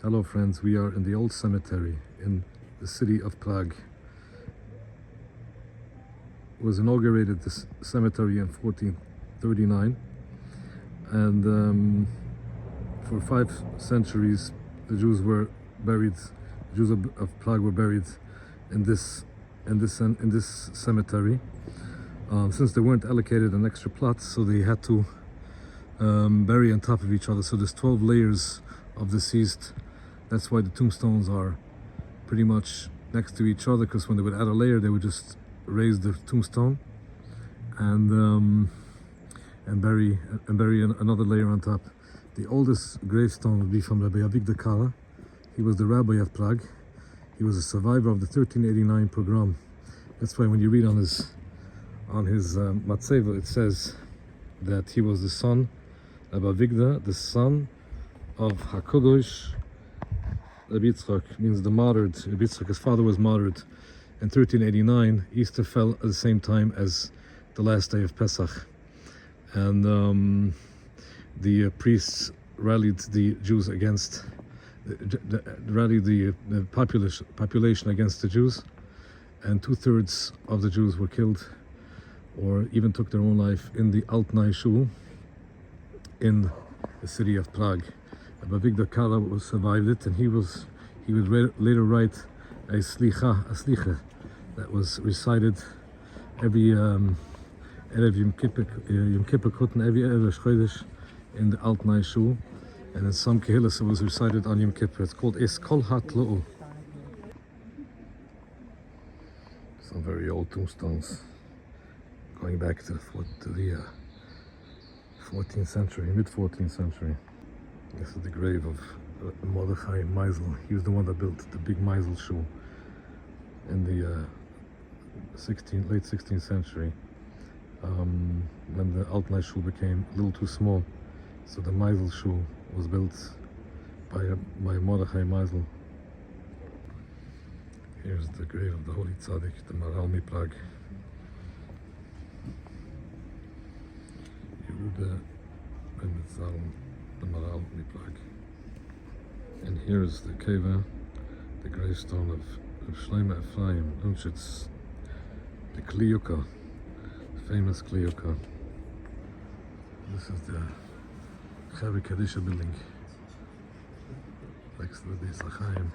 Hello friends, we are in the old cemetery in the city of Prague. It was inaugurated, this cemetery, in 1439, and for 5 centuries the Jews were buried. The Jews of Prague were buried in this cemetery. Since they weren't allocated an extra plot, so they had to bury on top of each other. So there's 12 layers of deceased. That's why the tombstones are pretty much next to each other, because when they would add a layer, they would just raise the tombstone and bury another layer on top. The oldest gravestone would be from Rabbi Avigdor Kara. He was the rabbi of Prague. He was a survivor of the 1389 pogrom. That's why when you read on his massacre, it says that he was the son of Avigdor, the son of Hakadosh Rabbi Yitzchak, means the martyred Rabbi Yitzchak. His father was martyred in 1389. Easter fell at the same time as the last day of Pesach, and the priests rallied the Jews against the population against the Jews, and 2/3 of the Jews were killed or even took their own life in the Altnai Shul in the city of Prague. Avigdor Kara survived it, and he would later write a seliḥa that was recited every Erev Yom Kippur and every Erev Chodesh in the Altnai Shul, and in some kehillas it was recited on Yom Kippur. It's called atop. Some very old tombstones going back to the 14th century, mid-14th century. This is the grave of Mordechai Maisel. He was the one that built the big Maisel shul in the late 16th century, when the Altnai shul became a little too small. So the Maisel shul was built by Mordechai Maisel. Here's the grave of the Holy Tzaddik, the Maharal Prague. Judah Loew, the Maharal Prague. And here's the keva, the gravestone of Shlomo Ephraim Luntschitz, the Kliyuka, famous Kliyuka. This is the Kadisha building next to the Bezalel.